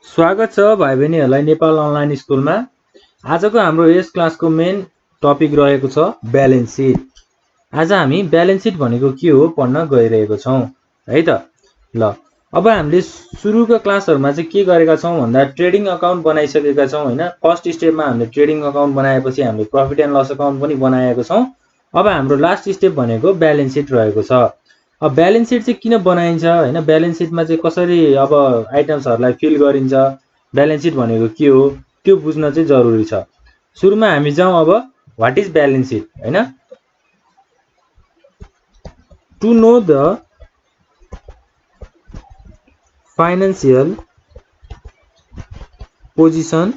स्वागत छ भाइ बहिनीहरूलाई नेपाल अनलाइन स्कुलमा। आजको हाम्रो यस क्लासको मेन टपिक रहेको छ ब्यालेन्स सिट। आज हामी ब्यालेन्स सिट भनेको के हो पढ्न गइरहेको छौँ है त। ल अब हामीले सुरुको क्लासहरुमा चाहिँ के गरेका छौँ भन्दा ट्रेडिङ अकाउन्ट बनाइसकेका छौँ हैन। फर्स्ट स्टेपमा हामीले ट्रेडिङ अकाउन्ट बनाएपछि हामीले प्रॉफिट एन्ड लस अकाउन्ट पनि बनाएको छौँ। अब हाम्रो लास्ट स्टेप भनेको ब्यालेन्स सिट रहेको छ। अब ब्यालेन्स सिट चाहिँ किन बनाइन्छ हैन, ब्यालेन्स सिटमा चाहिँ कसरी अब आइटम्सहरुलाई फिल गरिन्छ, ब्यालेन्स सिट भनेको के हो त्यो बुझ्न चाहिँ जरुरी छ। सुरुमा हामी जाउँ अब व्हाट इज ब्यालेन्स सिट हैन। To know the financial position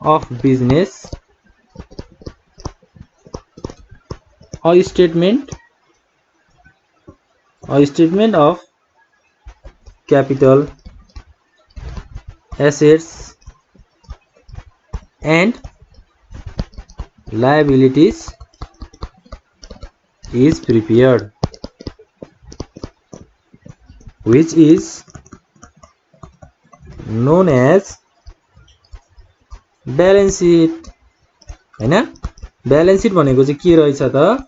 of business, a statement of capital, assets and liabilities is prepared, which is known as balance sheet हैन। ब्यालेन्स सिट भनेको चाहिँ के रहेछ त,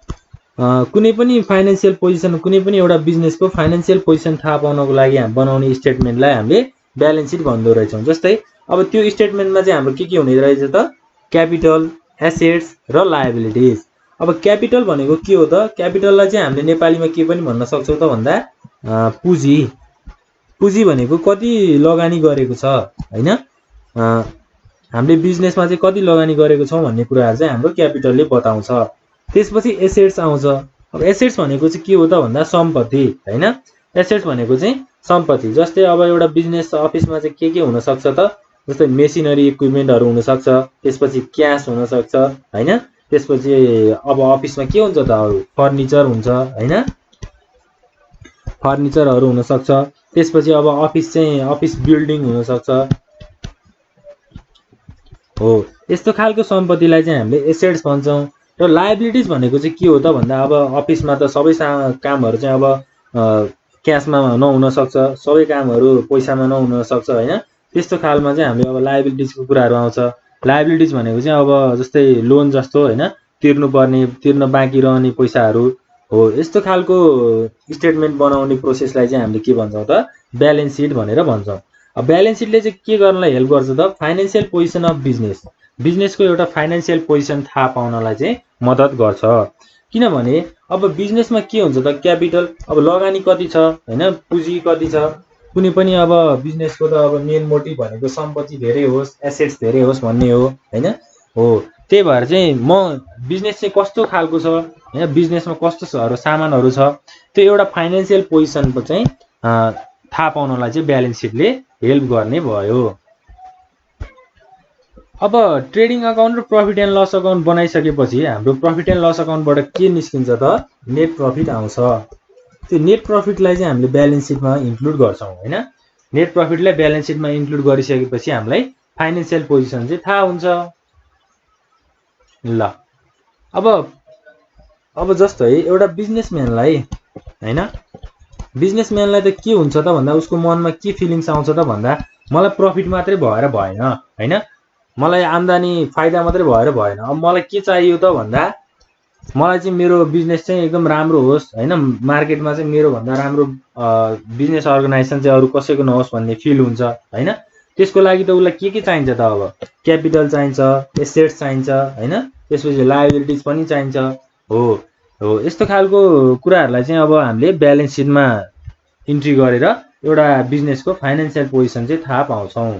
कुनै पनि फाइनान्शियल पोजिसन, कुनै पनि एउटा बिजनेसको फाइनान्शियल पोजिसन थाहा पाउनको लागि हामी बनाउने स्टेटमेन्टलाई हामीले ब्यालेन्स सिट भन्दो रहेछौँ। जस्तै अब त्यो स्टेटमेन्टमा चाहिँ हाम्रो के हुने रहेछ त, क्यापिटल, एसेट्स र लायबिलिटिज। अब क्यापिटल भनेको के हो त, क्यापिटललाई चाहिँ हामीले नेपालीमा के पनि भन्न सक्छौँ त भन्दा पुँजी। पुँजी भनेको कति लगानी गरेको छ हैन, हामीले बिजनेसमा चाहिँ कति लगानी गरेको छौँ भन्ने कुराहरु चाहिँ हाम्रो क्यापिटलले बताउँछ। त्यसपछि एसेट्स आउँछ। अब एसेट्स भनेको चाहिँ के हो त भन्दा सम्पत्ति हैन। एसेट्स भनेको चाहिँ सम्पत्ति। जस्तै अब एउटा बिजनेस अफिसमा चाहिँ के हुन सक्छ त, जस्तै मेसिनरी इक्विपमेन्टहरु हुन सक्छ, त्यसपछि क्याश हुन सक्छ हैन। त्यसपछि अब अफिसमा के हुन्छ त, अरु फर्निचर हुन्छ हैन, फर्निचरहरु हुन सक्छ। त्यसपछि अब अफिस बिल्डिङ हुन सक्छ हो। यस्तो खालको सम्पत्तिलाई चाहिँ हामीले एसेट्स भन्छौँ। र लायबिलिटिज भनेको चाहिँ के हो त भन्दा अब अफिसमा त सबै कामहरु चाहिँ अब क्याशमा नहुन सक्छ, सबै कामहरु पैसामा नहुन सक्छ हैन। त्यस्तो खालमा चाहिँ हामीले अब लायबिलिटिजको कुराहरु आउँछ। लायबिलिटिज भनेको चाहिँ अब जस्तै लोन जस्तो हैन, तिर्न बाँकी रहने पैसाहरु हो। यस्तो खालको स्टेटमेन्ट बनाउने प्रोसेसलाई चाहिँ हामीले के भन्छौँ त, ब्यालेन्स सिट भनेर भन्छौँ। अब ब्यालेन्स सिटले चाहिँ के गर्नलाई हेल्प गर्छ त, फाइनान्शियल पोजिसन अफ बिजनेस, बिजनेसको एउटा फाइनान्शियल पोजिसन थाहा पाउनलाई चाहिँ मद्दत गर्छ। किनभने अब बिजनेसमा के हुन्छ त, क्यापिटल, अब लगानी कति छ हैन, पुँजी कति छ। कुनै पनि अब बिजनेसको त अब मेन मोटिभ भनेको सम्पत्ति धेरै होस्, एसेट्स धेरै होस् भन्ने हो हैन हो। त्यही भएर चाहिँ बिजनेस चाहिँ कस्तो खालको छ हैन, बिजनेसमा कस्तो सामानहरु छ, त्यो एउटा फाइनान्शियल पोजिसनको चाहिँ थाहा पाउनलाई चाहिँ ब्यालेन्स सिटले हेल्प गर्ने भयो। अब ट्रेडिङ अकाउन्ट र प्रॉफिट एन्ड लस अकाउन्ट बनाइसकेपछि हाम्रो प्रॉफिट एन्ड लस अकाउन्टबाट के निस्किन्छ त, नेट प्रॉफिट आउँछ। त्यो नेट प्रॉफिटलाई चाहिँ हामीले ब्यालेन्स सिटमा इन्क्लुड गर्छौं हैन। नेट प्रॉफिटलाई ब्यालेन्स सिटमा इन्क्लुड गरिसकेपछि हामीलाई फाइनान्शियल पोजिसन चाहिँ थाहा हुन्छ। ल अब जस्तै एउटा बिजनेसम्यानलाई हैन, बिजनेसम्यानलाई त के हुन्छ त भन्दा उसको मनमा के फिलिङ्स आउँछ त भन्दा मलाई प्रॉफिट मात्रै भएर भएन हैन, मलाई आम्दानी फाइदा मात्रै भएर भएन। अब मलाई के चाहियो त भन्दा मलाई चाहिँ मेरो बिजनेस चाहिँ एकदम राम्रो होस् हैन, मार्केटमा चाहिँ मेरो भन्दा राम्रो बिजनेस अर्गनाइजेसन चाहिँ अरु कसैको नहोस् भन्ने फिल हुन्छ हैन। त्यसको लागि त उलाई के चाहिन्छ त, अब क्यापिटल चाहिन्छ, एसेट्स चाहिन्छ हैन, त्यसपछि लायबिलिटिज पनि चाहिन्छ हो। यस्तो खालको कुराहरुलाई चाहिँ अब हामीले ब्यालेन्स सिटमा इन्ट्री गरेर एउटा बिजनेसको फाइनान्शियल पोजिसन चाहिँ थाहा पाउँछौं।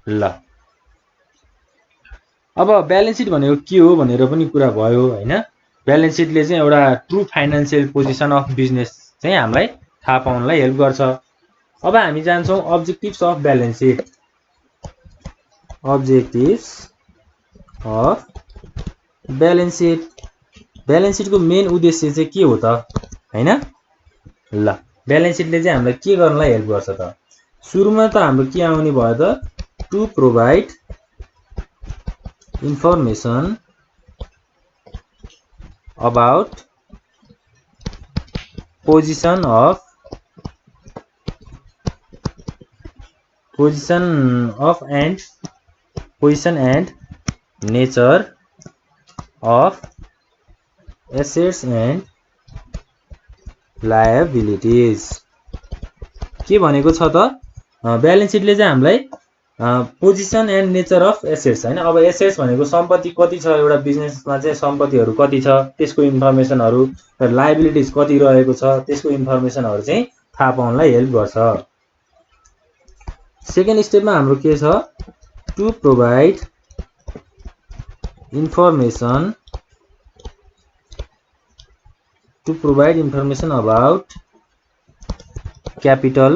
ल अब ब्यालेन्स सिट भनेको के हो भनेर पनि कुरा भयो हैन। ब्यालेन्स सिटले चाहिँ एउटा true financial position of business चाहिँ हामीलाई थाहा पाउनलाई हेल्प गर्छ। अब हामी जान्छौं objectives of balance sheet. Objectives of balance sheet, balance सिटको मेन उद्देश्य चाहिँ के हो त हैन। ल ब्यालेन्स सिटले चाहिँ हामीलाई के गर्नलाई हेल्प गर्छ त, सुरुमा त हाम्रो के आउने भयो त, to provide information about position of position and nature of assets and liabilities के भनेको छ त ब्यालेन्स सिटले चाहिँ हामीलाई position and nature of assets हैन अब एसेट्स भनेको सम्पत्ति कति छ एउटा बिजनेसमा चाहिँ सम्पत्तिहरू कति छ त्यसको इन्फर्मेसनहरू र लायबिलिटीज कति रहेको छ त्यसको इन्फर्मेसनहरू चाहिँ थाहा पाउनलाई हेल्प गर्छ सेकेन्ड स्टेपमा हाम्रो के छ to provide information about capital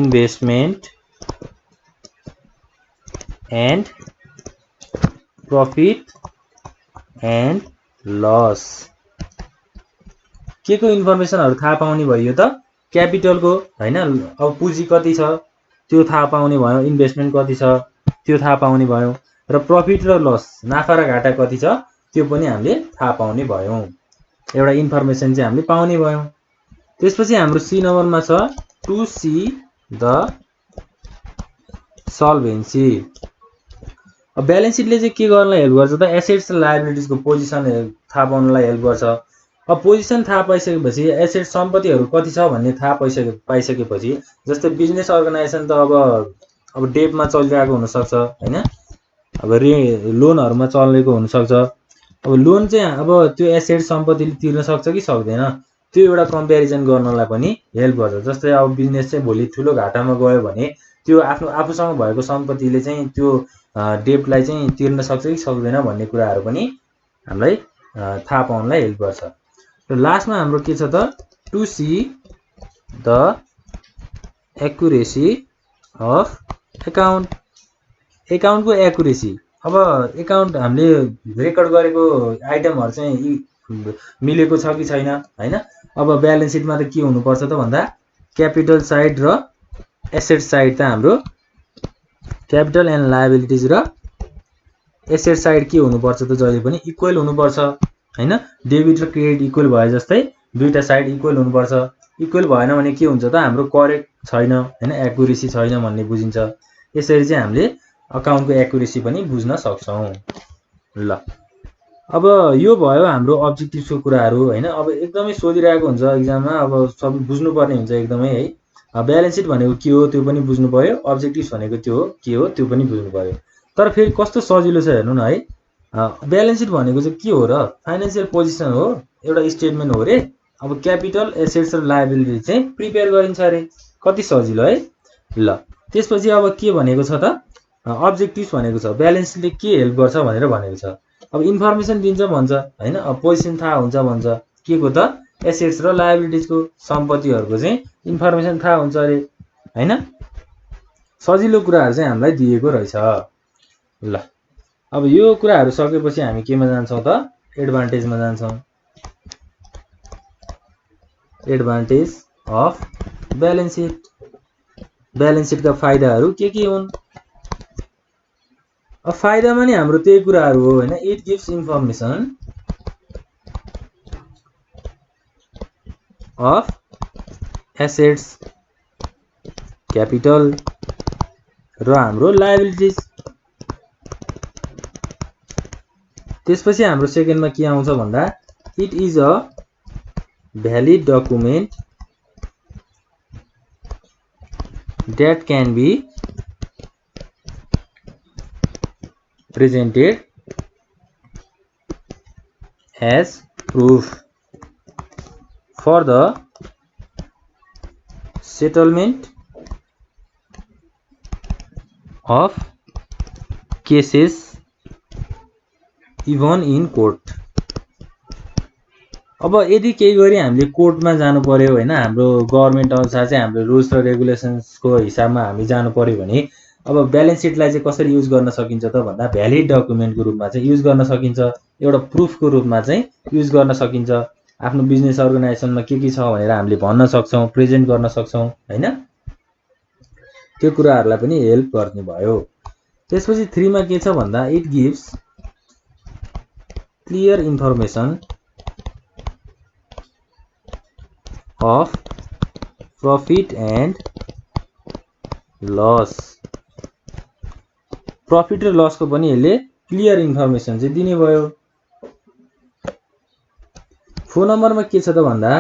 investment and profit and loss के को इन्फर्मेसनहरु थाहा पाउने भयो त क्यापिटलको हैन अब पुँजी कति छ त्यो थाहा पाउने भयो इन्भेस्टमेन्ट कति छ त्यो थाहा पाउने भयो र प्रॉफिट र लस नाफा र घाटा कति छ त्यो पनि हामीले थाहा पाउने भयौं एउटा इन्फर्मेसन चाहिँ हामीले पाउने भयौं त्यसपछि हाम्रो सी नम्बरमा छ टु सी द सल्भेन्सी अब ब्यालेन्स सिटले चाहिँ के गर्नलाई हेल्प गर्छ त एसेट्स र लायबिलिटीज को पोजिसन थाहा पाउनलाई हेल्प गर्छ अब पोजिसन थाहा पाइसकेपछि एसेट सम्पत्तिहरू कति छ भन्ने थाहा पाइसकेपछि जस्तै बिजनेस अर्गनाइजेसन त अब डेटमा चलिरहेको हुन सक्छ हैन अब लोनहरुमा चलेको हुन सक्छ अब लोन चाहिँ अब त्यो एसेट सम्पत्तिले तिर्न सक्छ कि सक्दैन त्यो एउटा कम्प्यारिजन गर्नलाई पनि हेल्प गर्छ जस्तै अब बिजनेस चाहिँ भोलि ठुलो घाटामा गयो भने त्यो आफूसँग भएको सम्पत्तिले चाहिँ त्यो डेटलाई चाहिँ तिर्न सक्छ कि सक्दैन भन्ने कुराहरु पनि हामीलाई थाहा पाउनलाई हेल्प गर्छ र लास्टमा हाम्रो के छ त to see the accuracy of एकाउन्टको एक्युरेसी अब एकाउन्ट हामीले रेकर्ड गरेको आइटमहरु चाहिँ मिलेको छ कि छैन हैन अब ब्यालेन्स सिटमा त के हुनुपर्छ त भन्दा क्यापिटल साइड र एसेट साइड त हाम्रो क्यापिटल एन्ड लायबिलिटीज र एसेट साइड के हुनुपर्छ त जहिले पनि इक्वल हुनुपर्छ हैन डेबिट र क्रेडिट इक्वल भए जस्तै दुईटा साइड इक्वल हुनुपर्छ इक्वल भएन भने के हुन्छ त हाम्रो करेक्ट छैन हैन एक्युरेसी छैन भन्ने बुझिन्छ यसरी चाहिँ हामीले अकाउन्टको एक्युरेसी पनि बुझ्न सक्छौं ल अब यो भयो हाम्रो अब्जेक्टिभ्सको कुराहरु हैन अब एकदमै सोधिरहेको हुन्छ एक्जाममा अब सब बुझ्नु पर्ने हुन्छ एकदमै है ब्यालेन्स सिट भनेको के हो त्यो पनि बुझ्नु पर्यो अब्जेक्टिभ्स भनेको के हो त्यो पनि बुझ्नु पर्यो तर फेरि कस्तो सजिलो छ हेर्नु न है ब्यालेन्स सिट भनेको चाहिँ के हो र फाइनान्शियल पोजिसन हो एउटा स्टेटमेन्ट हो रे अब क्यापिटल एसेट्स र लायबिलिटी चाहिँ प्रिपेयर गरिन्छ रे कति सजिलो है ल त्यसपछि अब के भनेको छ त अब्जेक्टिभ्स भनेको छ ब्यालेन्स सिटले के हेल्प गर्छ भनेर भनेको छ अब इन्फर्मेसन दिन्छ भन्छ हैन अब पोजिसन थाहा हुन्छ भन्छ के को त एसेट्स र लायबिलिटीज को सम्पत्तिहरुको चाहिँ इन्फर्मेसन थाहा हुन्छ रे हैन सजिलो कुराहरु चाहिँ हामीलाई दिएको रहेछ ल अब यो कुराहरु सकेपछि हामी केमा जान्छौं त एडभान्टेजमा जान्छौं एडभान्टेज अफ ब्यालेन्स सिटका फाइदाहरु के हुन् अब फाइदामा नि हाम्रो त्यही कुराहरु हो हैन it gives information of assets capital र हाम्रो लायबिलिटीज त्यसपछि हाम्रो सेकेन्डमा के आउँछ भन्दा it is a valid document that can be presented as proof for the settlement of cases even in court अब यदि केही गरी हामीले कोर्टमा जानु पर्यो हैन हाम्रो गभर्नमेन्ट अनुसार चाहिँ हाम्रो रुल्स र रेगुलेसन्स को हिसाबमा हामी जानु पर्यो भने अब ब्यालेन्स सिटलाई चाहिँ कसरी युज गर्न सकिन्छ त भन्दा भ्यालिड डकुमेन्टको रूपमा चाहिँ युज गर्न सकिन्छ एउटा प्रुफको रूपमा चाहिँ युज गर्न सकिन्छ आफ्नो बिजनेस अर्गनाइजेसनमा के छ भनेर हामीले भन्न सक्छौं प्रेजेन्ट गर्न सक्छौं हैन त्यो कुराहरुलाई पनि हेल्प गर्ने भयो त्यसपछि 3 मा के छ भन्दा it gives clear information of profit and loss, profit र लसको पनि यसले क्लियर इन्फर्मेसन चाहिँ दिने भयो। फोन नम्बरमा के छ त भन्दा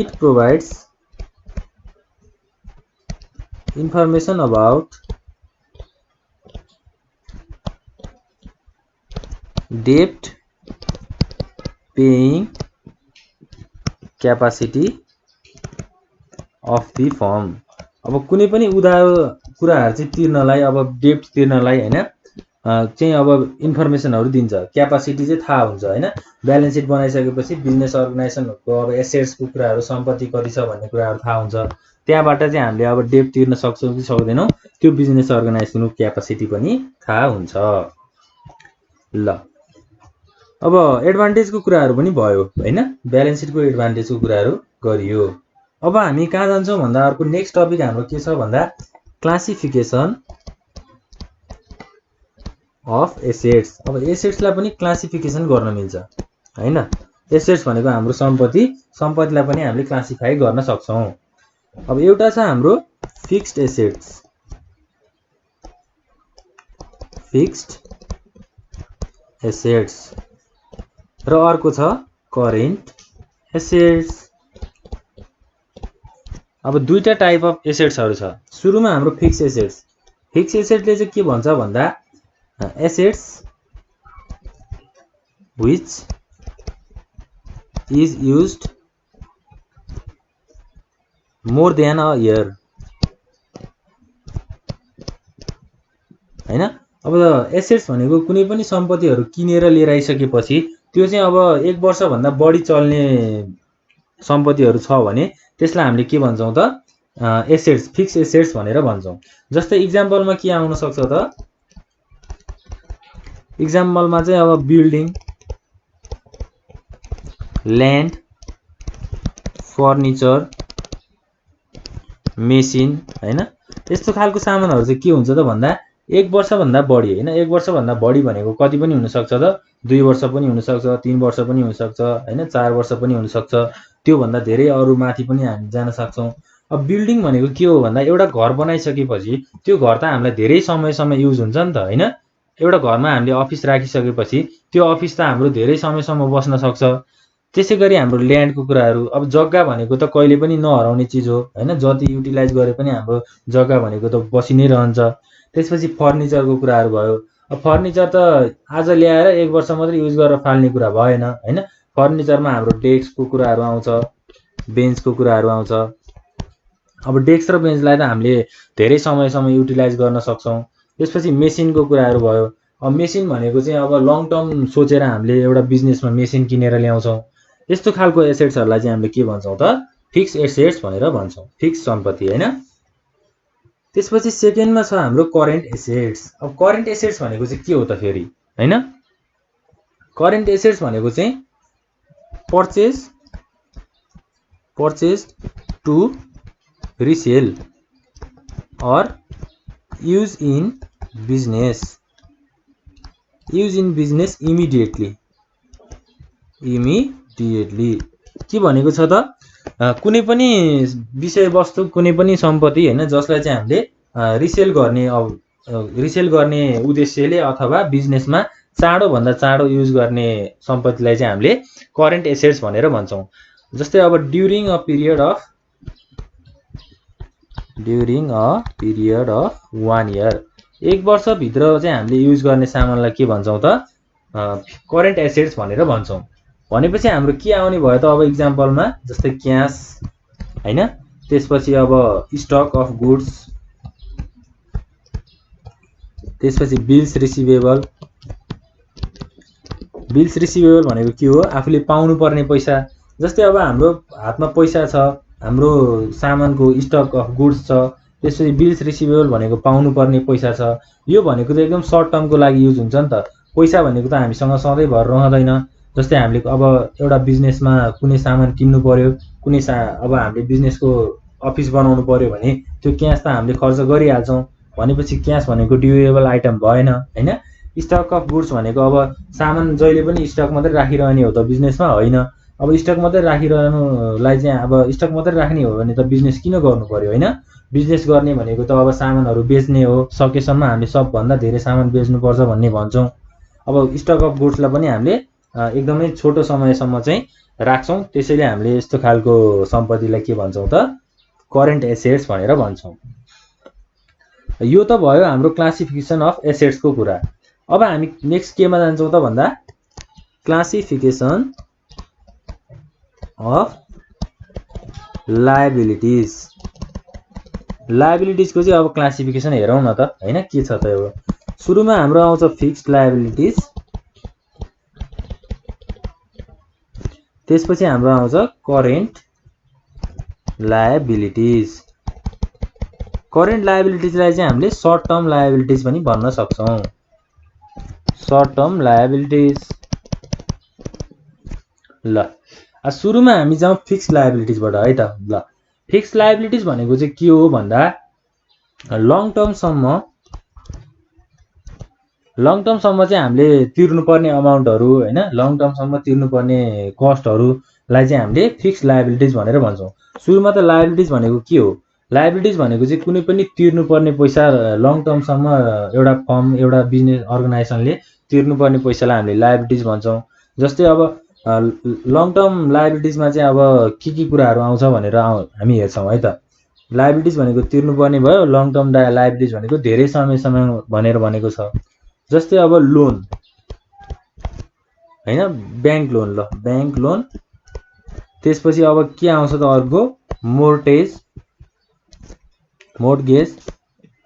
इट प्रोभाइड्स इन्फर्मेसन अबाउट डेब्ट paying capacity of the form. अब कुनै पनि उधार कुराहरू चाहिँ तिर्नलाई, अब डेब्ट तिर्नलाई हैन चाहिँ अब इन्फर्मेसनहरू दिन्छ, क्यापासिटी चाहिँ थाहा हुन्छ हैन। ब्यालेन्स सिट बनाइसकेपछि बिजनेस अर्गनाइजेसनको अब एसेट्सको कुराहरू, सम्पत्ति कति छ भन्ने कुराहरू थाहा हुन्छ। त्यहाँबाट चाहिँ हामीले अब डेब्ट तिर्न सक्छौँ कि सक्दैनौँ त्यो बिजनेस अर्गनाइजेसनको क्यापासिटी पनि थाहा हुन्छ। ल अब एडभान्टेजको कुराहरू पनि भयो हैन, ब्यालेन्स सिटको एडभान्टेजको कुराहरू गरियो। अब हामी कहाँ जान्छौँ भन्दा अर्को नेक्स्ट टपिक हाम्रो के छ भन्दा क्लासिफिकेसन अफ एसेट्स। अब एसेट्सलाई पनि क्लासिफिकेसन गर्न मिल्छ हैन। एसेट्स भनेको हाम्रो सम्पत्ति, सम्पत्तिलाई पनि हामीले क्लासिफाई गर्न सक्छौँ। अब एउटा छ हाम्रो फिक्स्ड एसेट्स, फिक्स्ड एसेट्स र अर्को छ करेन्ट एसेट्स। अब दुईटा टाइप अफ एसेट्सहरू छ। सुरुमा हाम्रो फिक्स्ड एसेट्स। फिक्स्ड एसेट्सले चाहिँ के भन्छ भन्दा assets which is used more than a year हैन। अब एसेट्स भनेको कुनै पनि सम्पत्तिहरू किनेर लिएर आइसकेपछि त्यो चाहिँ अब 1 वर्षभन्दा बढी चल्ने सम्पत्तिहरू छ भने त्यसलाई हामीले के भन्छौँ त एसेट्स, फिक्स्ड एसेट्स भनेर भन्छौँ। जस्तै इक्जाम्पलमा के आउन सक्छ त, इक्जाम्पलमा चाहिँ अब बिल्डिङ, ल्यान्ड, फर्निचर, मेसिन हैन। यस्तो खालको सामानहरू चाहिँ के हुन्छ त भन्दा 1 वर्षभन्दा बढी हैन। 1 वर्षभन्दा बढी भनेको कति पनि हुन सक्छ त, 2 वर्ष पनि हुन सक्छ, 3 वर्ष पनि हुन सक्छ हैन, 4 वर्ष पनि हुन सक्छ, त्यो भन्दा धेरै अरु माथि पनि हामी जान सक्छौं। अब बिल्डिङ भनेको के हो भन्दा एउटा घर बनाइसकेपछि त्यो घर त हामीलाई धेरै समयसम्म युज हुन्छ नि त हैन। एउटा घरमा हामीले अफिस राखिसकेपछि त्यो अफिस त हाम्रो धेरै समयसम्म बस्न सक्छ। त्यसैगरी हाम्रो ल्यान्डको कुराहरू, अब जग्गा भनेको त कहिले पनि नहराउने चीज हो हैन, जति युटिलाइज गरे पनि हाम्रो जग्गा भनेको त बसि नै रहन्छ। त्यसपछि फर्निचरको कुराहरू भयो। अब फर्निचर त आज ल्याएर 1 वर्ष मात्र युज गरेर फाल्ने कुरा भएन हैन। फर्निचरमा हाम्रो डेस्कको कुराहरू आउँछ, बेन्चको कुराहरू आउँछ। अब डेस्क र बेन्चलाई त हामीले धेरै समयसम्म युटिलाइज गर्न सक्छौं। त्यसपछि मेसिनको कुराहरू भयो। अब मेसिन भनेको चाहिँ अब लङ टर्म सोचेर हामीले एउटा बिजनेसमा मेसिन किनेर ल्याउँछौं। यस्तो खालको एसेट्सहरुलाई चाहिँ हामीले के भन्छौं त फिक्स्ड एसेट्स भनेर भन्छौं, फिक्स्ड सम्पत्ति हैन। त्यसपछि सेकेन्डमा छ हाम्रो करेन्ट एसेट्स। अब करेन्ट एसेट्स भनेको चाहिँ के हो त फेरि हैन। करेन्ट एसेट्स भनेको चाहिँ purchased to resell or use in business immediately के भनेको छ त कुनै पनि विषय वस्तु, कुनै पनि सम्पत्ति हैन जसलाई चाहिँ हामीले रिसेल गर्ने उद्देश्यले अथवा बिजनेसमा चाँडो भन्दा चाँडो युज गर्ने सम्पत्तिलाई चाहिँ हामीले करेन्ट एसेट्स भनेर भन्छौं। जस्तै अब during a period of 1 year, 1 वर्ष भित्र चाहिँ हामीले युज गर्ने सामानलाई के भन्छौं त करेन्ट एसेट्स भनेर भन्छौं। भनेपछि हाम्रो के आउने भयो त अब एक्जाम्पलमा जस्तै क्याश हैन, त्यसपछि अब स्टक अफ गुड्स, त्यसपछि बिल्स रिसिभेबल भनेको के हो, आफूले पाउनु पर्ने पैसा। जस्तै अब हाम्रो हातमा पैसा छ, हाम्रो सामानको स्टक अफ गुड्स छ, त्यसपछि बिल्स रिसिभेबल भनेको पाउनु पर्ने पैसा छ। यो भनेको त एकदम सर्ट टर्मको लागि युज हुन्छ नि त। पैसा भनेको त हामीसँग सधैँ भर रहँदैन। जस्तै हामीले अब एउटा बिजनेसमा कुनै सामान किन्नु पर्यो, अब हामीले बिजनेसको अफिस बनाउनु पर्यो भने त्यो क्याश त हामीले खर्च गरिहाल्छौं। भनेपछि क्याश भनेको ड्युरेबल आइटम भएन हैन। स्टक अफ गुड्स भनेको अब सामान जहिले पनि स्टक मात्रै राखिरहने हो त बिजनेसमा होइन। अब स्टक मात्रै राखिरहनुलाई चाहिँ अब स्टक मात्रै राख्ने हो भने त बिजनेस किन गर्नु पर्यो हैन। बिजनेस गर्ने भनेको त अब सामानहरू बेच्ने हो, सकेसम्म हामीले सबभन्दा धेरै सामान बेच्नुपर्छ भन्ने भन्छौँ। अब स्टक अफ गुड्सलाई पनि हामीले एकदमै छोटो समयसम्म चाहिँ राख्छौँ, त्यसैले हामीले यस्तो खालको सम्पत्तिलाई के भन्छौँ त करेन्ट एसेट्स भनेर भन्छौँ। यो त भयो हाम्रो क्लासिफिकेसन अफ एसेट्सको कुरा। अब हामी नेक्स्ट केमा जान्छौँ त भन्दा क्लासिफिकेसन अफ लायबिलिटिज। लायबिलिटिजको चाहिँ अब क्लासिफिकेसन हेरौँ न त हैन, के छ त यो। सुरुमा हाम्रो आउँछ फिक्स्ड लायबिलिटिज, त्यसपछि हाम्रो आउँछ करेन्ट लायबिलिटिज। करेन्ट लायबिलिटिजलाई चाहिँ हामीले सर्ट टर्म लायबिलिटिज पनि भन्न सक्छौँ। Short term liabilities. ल सुरुमा हामी जाउँ फिक्स्ड लायबिलिटिजबाट है त। ल फिक्स्ड लायबिलिटिज भनेको चाहिँ के हो भन्दा लङ टर्मसम्म चाहिँ हामीले तिर्नुपर्ने अमाउन्टहरू हैन, लङ टर्मसम्म तिर्नुपर्ने कस्टहरूलाई चाहिँ हामीले फिक्स्ड लायबिलिटिज भनेर भन्छौँ। सुरुमा त लायबिलिटिज भनेको के हो, लायबिलिटिज भनेको चाहिँ कुनै पनि तिर्नुपर्ने पैसा लङ टर्मसम्म एउटा फर्म एउटा बिजनेस अर्गनाइजेसनले तिर्नुपर्ने पैसालाई हामीले लायबिलिटिज भन्छौँ। जस्तै अब लङ टर्म लायबिलिटिजमा चाहिँ अब के कुराहरू आउँछ भनेर हामी हेर्छौँ है त। लायबिलिटिज भनेको तिर्नुपर्ने भयो, लङ टर्म लायबिलिटिज भनेको धेरै समयसम्म भनेर भनेको छ। जस्तै अब लोन हैन, ब्याङ्क लोन। ल ब्याङ्क लोन, त्यसपछि अब के आउँछ त अर्को मोर्टगेज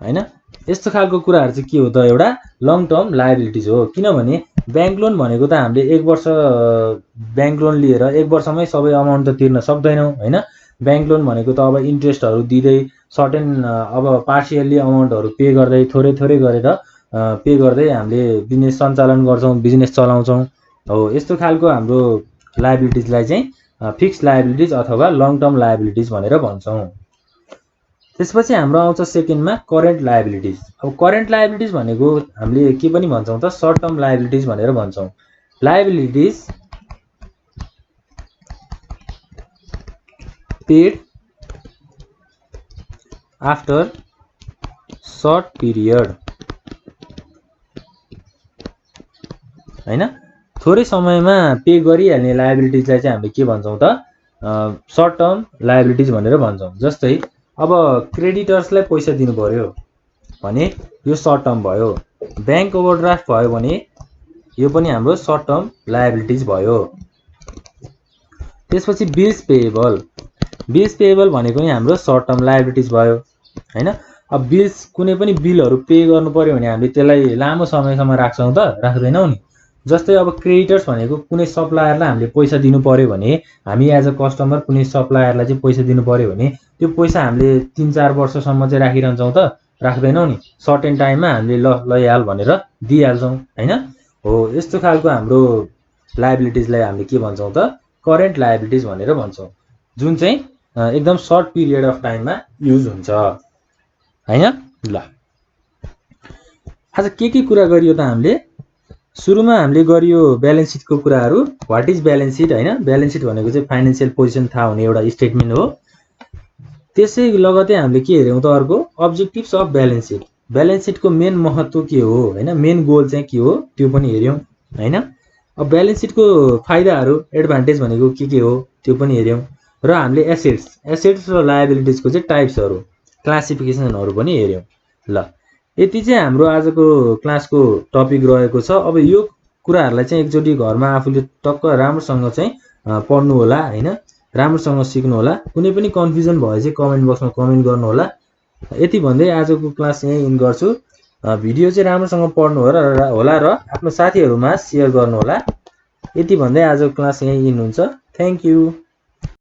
हैन। यस्तो खालको कुराहरू चाहिँ के हो त एउटा लङ टर्म लायबिलिटिज हो। किनभने ब्याङ्क लोन भनेको त हामीले 1 वर्ष ब्याङ्क लोन लिएर 1 वर्षमै सबै अमाउन्ट त तिर्न सक्दैनौँ हैन। ब्याङ्क लोन भनेको त अब इन्ट्रेस्टहरू दिँदै सर्टेन अब पार्सियल्ली अमाउन्टहरू पे गर्दै थोरै थोरै गरेर पे गर्दै हामीले बिजनेस सञ्चालन गर्छौँ, बिजनेस चलाउँछौँ। हो यस्तो खालको हाम्रो लायबिलिटिजलाई चाहिँ फिक्स्ड लायबिलिटिज अथवा लङ टर्म लायबिलिटिज भनेर भन्छौँ। त्यसपछि हाम्रो आउँछ सेकेन्डमा करेन्ट लायबिलिटिज। अब करेन्ट लायबिलिटिज भनेको हामीले के पनि भन्छौँ त सर्ट टर्म लायबिलिटिज भनेर भन्छौँ। Liabilities paid after short period हैन, थोरै समयमा पे गरिहाल्ने लायबिलिटिजलाई चाहिँ हामीले के भन्छौँ त सर्ट टर्म लायबिलिटिज भनेर भन्छौँ। जस्तै अब क्रेडिटर्सलाई पैसा दिनु पर्यो भने यो सर्ट टर्म भयो, ब्याङ्क ओभरड्राफ्ट भयो भने यो पनि हाम्रो सर्ट टर्म लायबिलिटिज भयो। त्यसपछि बिल्स पेएबल भनेको नि हाम्रो सर्ट टर्म लायबिलिटिज भयो हैन। अब बिल्स कुनै पनि बिलहरू पे गर्नु पर्यो भने हामीले त्यसलाई लामो समयसम्म राख्छौँ त राख्दैनौँ नि। जस्तै अब क्रेडिटर्स भनेको कुनै सप्लायरलाई हामीले पैसा दिनु पर्यो भने हामी एज अ कस्टमर कुनै सप्लायरलाई चाहिँ पैसा दिनु पर्यो भने त्यो पैसा हामीले 3-4 वर्षसम्म चाहिँ राखिरहन्छौँ त राख्दैनौँ नि। सर्टेन टाइममा हामीले ल याल भनेर दिइहाल्छौँ हैन। हो यस्तो खालको हाम्रो लायबिलिटिजलाई हामीले के भन्छौँ त करेन्ट लायबिलिटिज भनेर भन्छौँ, जुन चाहिँ एकदम सर्ट पिरियड अफ टाइममा युज हुन्छ हैन। ल आज के कुरा गरियो त हामीले। सुरुमा हामीले गरियो ब्यालेन्स सिटको कुराहरू, व्हाट इज ब्यालेन्स सिट हैन। ब्यालेन्स सिट भनेको चाहिँ फाइनेन्शियल पोजिसन थाहा हुने एउटा स्टेटमेन्ट हो। त्यसै लगतै हामीले के हेर्यौँ त अर्को objectives of balance sheet. Balance सिटको मेन महत्त्व के हो हैन, मेन गोल चाहिँ के हो त्यो पनि हेर्यौँ हैन। अब ब्यालेन्स सिटको फाइदाहरू एडभान्टेज भनेको के हो त्यो पनि हेर्यौँ। र हामीले एसेट्स र लायबिलिटिजको चाहिँ टाइप्सहरू क्लासिफिकेसनहरू पनि हेर्यौँ। ल यति चाहिँ हाम्रो आजको क्लासको टपिक रहेको छ। अब यो कुराहरूलाई चाहिँ एकचोटि घरमा आफूले टक्क राम्रोसँग चाहिँ पढ्नु होला हैन, राम्रोसँग सिक्नु होला। कुनै पनि कन्फ्युजन भए चाहिँ कमेन्ट बक्समा कमेन्ट गर्नु होला। यति भन्दै आजको क्लास यहीँ इन गर्छु। भिडियो चाहिँ राम्रोसँग पढ्नु होला र आफ्नो साथीहरूमा सेयर गर्नु होला। यति भन्दै आजको क्लास यहीँ इन हुन्छ। Thank you.